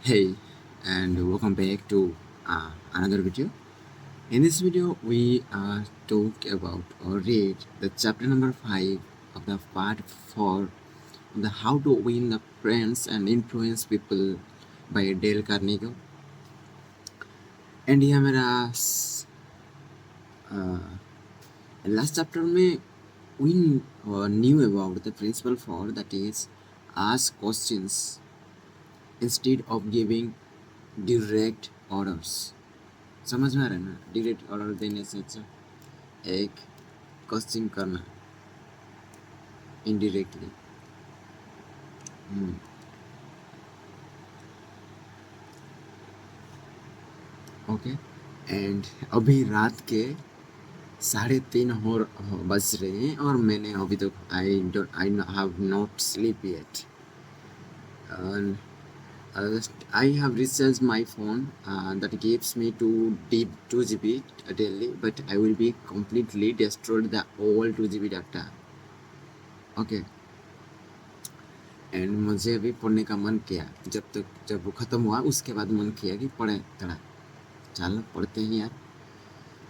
Hey, and welcome back to another video. In this video, we talk about or read the chapter number 5 of the part 4 of the How to Win the Friends and Influence People by Dale Carnegie. And यहाँ मेरा last chapter में we knew about the principle for that is ask questions instead of giving direct orders. समझ में आ रहा है ना direct order देने से अच्छा एक क्वेश्चन करना इनडायरेक्टली ओके एंड अभी रात के 3:30 बज रहे हैं और मैंने अभी तक I have not sleep yet I have recharged my phone that gives me 2 GB daily, but I will be completely destroyed the all 2 GB data. Okay. And मुझे अभी पढ़ने का मन किया जब वो ख़त्म हुआ उसके बाद मन किया कि पढ़े थोड़ा चलो पढ़ते हैं यार.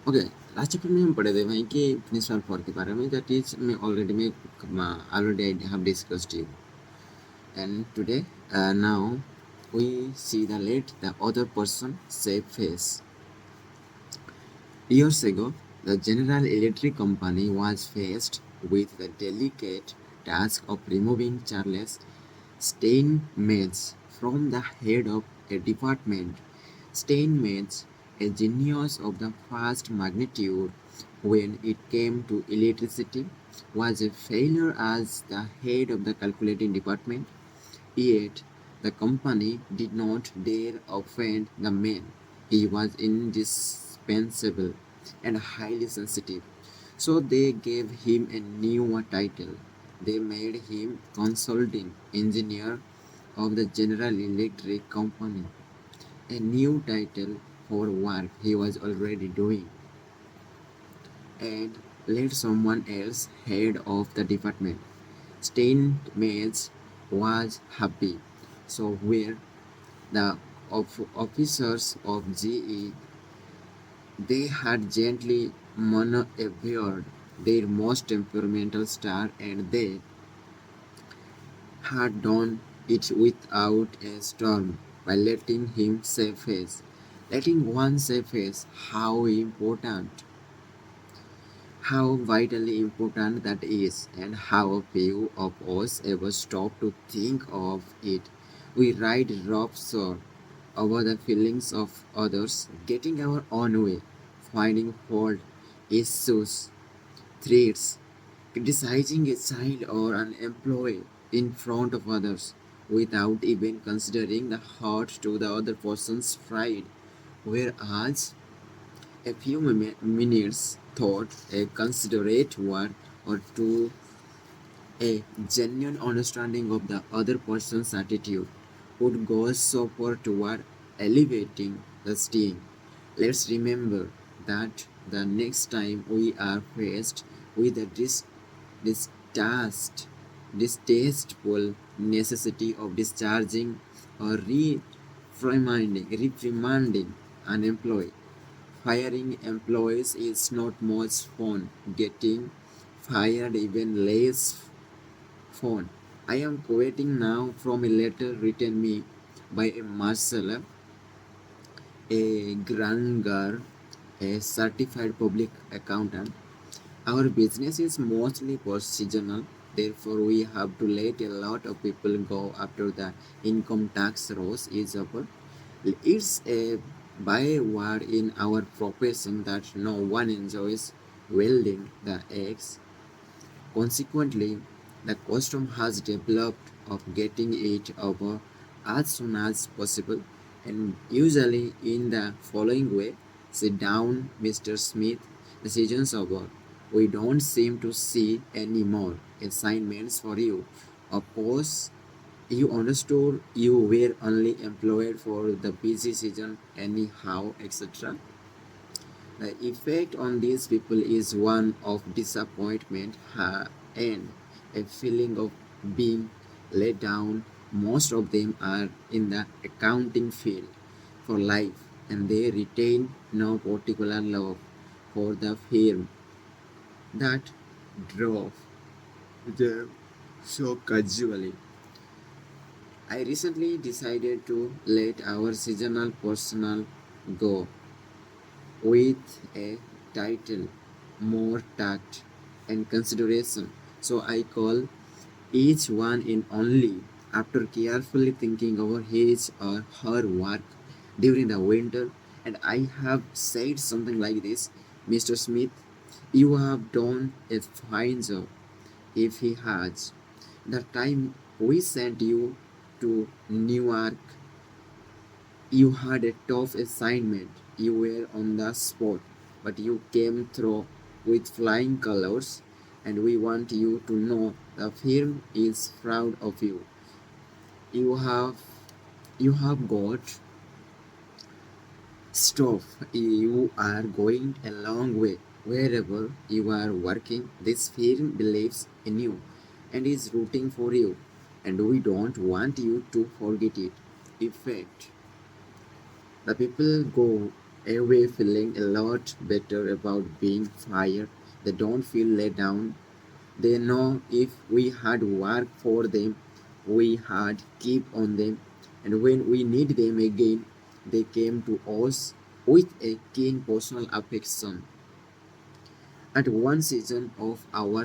ओके लास्ट चैप्टर में हम पढ़े थे भाई कि प्रिंसिपल फॉर के बारे में दैट इज मैं already I have discussed you and today now we see the other person save face. Years ago, the General Electric Company was faced with the delicate task of removing Charles Steinmetz from the head of a department. Steinmetz, a genius of the first magnitude when it came to electricity, was a failure as the head of the calculating department. Yet, the company did not dare offend the man. He was indispensable and highly sensitive. So they gave him a new title. They made him consulting engineer of the General Electric Company, a new title for work he was already doing, and let someone else head of the department. Steinmetz was happy. So where the officers of GE, they had gently maneuvered their most temperamental star, and they had done it without a storm by letting him save face. Letting one save face, how vitally important that is, and how few of us ever stop to think of it. We ride roughshod over the feelings of others, getting our own way, finding fault, issues, threats, criticizing a child or an employee in front of others without even considering the hurt to the other person's pride. Whereas a few minutes thought, a considerate word or two, a genuine understanding of the other person's attitude would go so far toward elevating the steam. Let's remember that the next time we are faced with a distaste, distasteful necessity of discharging or reprimanding an employee. Firing employees is not much fun. Getting fired even less fun. I am quoting now from a letter written me by a marshal, a granger, a certified public accountant. Our business is mostly seasonal, therefore we have to let a lot of people go after the income tax rush is over. It's a byword in our profession that no one enjoys welding the eggs. Consequently, the custom has developed of getting it over as soon as possible, and usually in the following way: sit down, Mr. Smith, the season's over. We don't seem to see any more assignments for you. Of course, you understood you were only employed for the busy season anyhow, etc. The effect on these people is one of disappointment and a feeling of being let down Most of them are in the accounting field for life, and they retain no particular love for the firm that drove them so casually. I recently decided to let our seasonal personnel go with a title, more tact and consideration. So I call each one in only after carefully thinking over his or her work during the winter. And I have said something like this: Mr. Smith, you have done a fine job. If he has, the time we sent you to Newark, you had a tough assignment. You were on the spot, but you came through with flying colors, and we want you to know the firm is proud of you. You have you have got stuff. You are going a long way. Wherever you are working, this firm believes in you and is rooting for you, and we don't want you to forget it. In fact, the people go away feeling a lot better about being fired. They don't feel let down. They know if we had worked for them, we had keep on them, and when we need them again, they came to us with a keen personal affection. At one season of our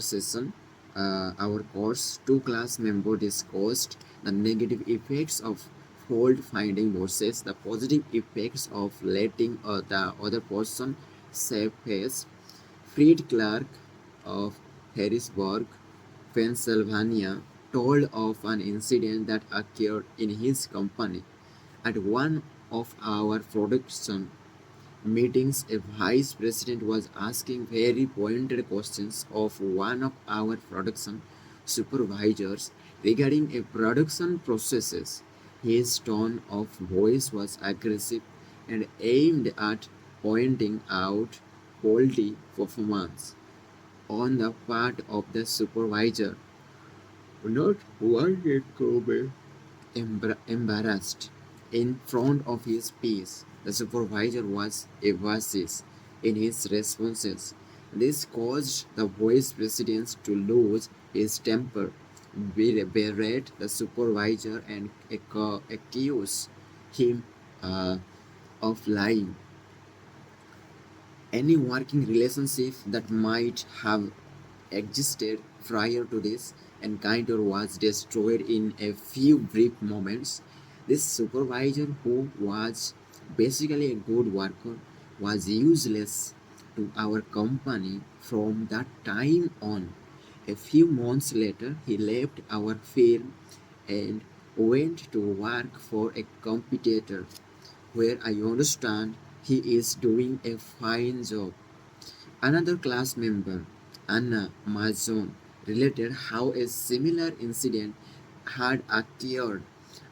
course, two class members discussed the negative effects of fault finding versus the positive effects of letting the other person save face. Fred Clark of Harrisburg, Pennsylvania, told of an incident that occurred in his company. At one of our production meetings, a vice president was asking very pointed questions of one of our production supervisors regarding a production processes. His tone of voice was aggressive and aimed at pointing out faulty performance on the part of the supervisor, not one yet Kobe embarrassed. In front of his peers, the supervisor was evasive in his responses. This caused the vice president to lose his temper, berate the supervisor, and accuse him uh, of lying. Any working relationship that might have existed prior to this encounter was destroyed in a few brief moments. This supervisor, who was basically a good worker, was useless to our company from that time on. A few months later, he left our firm and went to work for a competitor where I understand he is doing a fine job. Another class member, Anna Mazon, related how a similar incident had occurred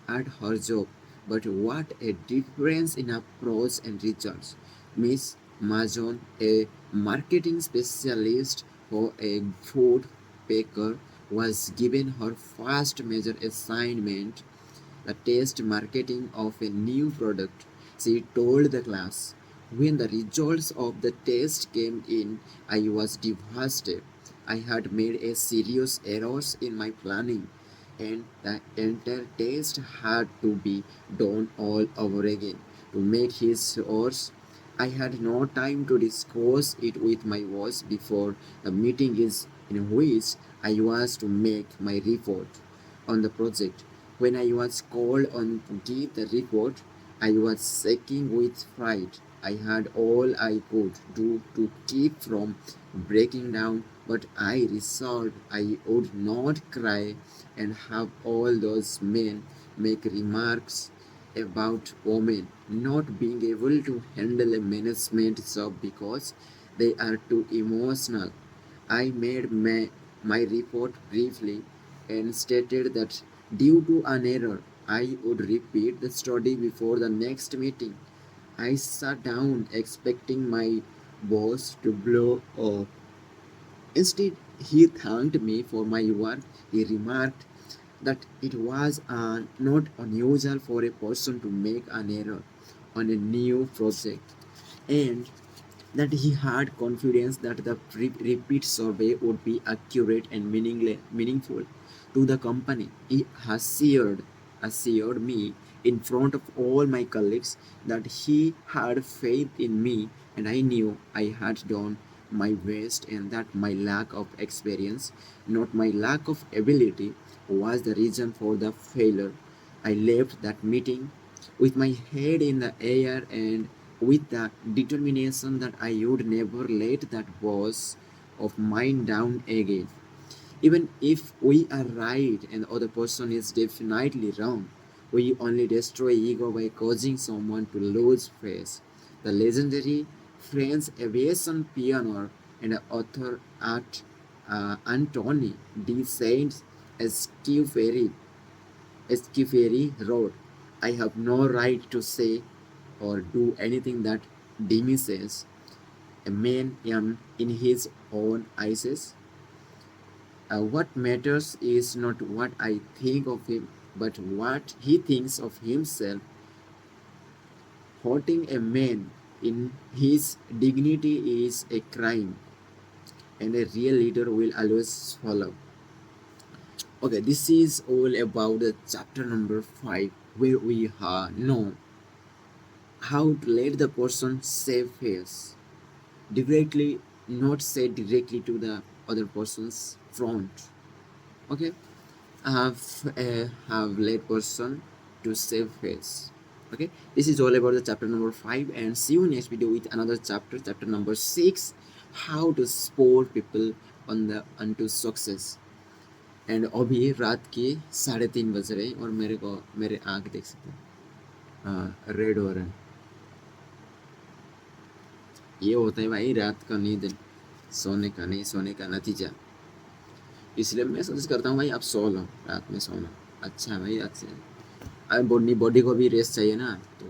at her job, but what a difference in approach and results. Miss Mazon, a marketing specialist for a food baker, was given her first major assignment, the test marketing of a new product. She told the class, when the results of the test came in, I was devastated. I had made a serious errors in my planning, and the entire test had to be done all over again. To make his worse, I had no time to discuss it with my boss before the meeting is in which I was to make my report on the project. When I was called on to give the report, I was shaking with fright. I had all I could do to keep from breaking down, but I resolved I would not cry and have all those men make remarks about women not being able to handle a management job because they are too emotional. I made my report briefly and stated that due to an error, I would repeat the study before the next meeting. I sat down expecting my boss to blow up. Instead, he thanked me for my work. He remarked, that it was not unusual for a person to make an error on a new project, and that he had confidence that the repeat survey would be accurate and meaningful to the company. He assured me in front of all my colleagues that he had faith in me, and I knew I had done my best, and that my lack of experience, not my lack of ability, was the reason for the failure. I left that meeting with my head in the air and with the determination that I would never let that boss of mine down again. Even if we are right and the other person is definitely wrong, we only destroy ego by causing someone to lose face. The legendary French aviation pioneer and author Antony de Saint-Exupéry wrote, "I have no right to say or do anything that diminishes a man in his own eyes. What matters is not what I think of him, but what he thinks of himself. Hurting a man in his dignity is a crime, and a real leader will always follow." Okay, this is all about the chapter number 5, where we know how to let the person save face directly, not say directly to the other person's front. Okay, have led person to save face. Okay, this is all about the chapter number 5, and see you next video with another chapter number 6, how to support people on the onto success. And अभी रात के 3:30 बज रहे हैं और मेरे आँख देख सकते हैं, हाँ रेड हो रहा है। ये होता है भाई रात का नींद सोने का नहीं सोने का नतीजा। इसलिए मैं सजेस्ट करता हूँ भाई आप सो लो, रात में सोना अच्छा है भाई। अच्छे बॉडी बॉडी को भी रेस्ट चाहिए ना, तो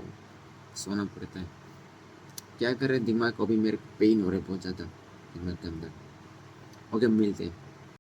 सोना पड़ता है। क्या करें, दिमाग को भी मेरे पेन हो रहा है बहुत ज़्यादा दिमाग के अंदर। ओके, मिलते हैं।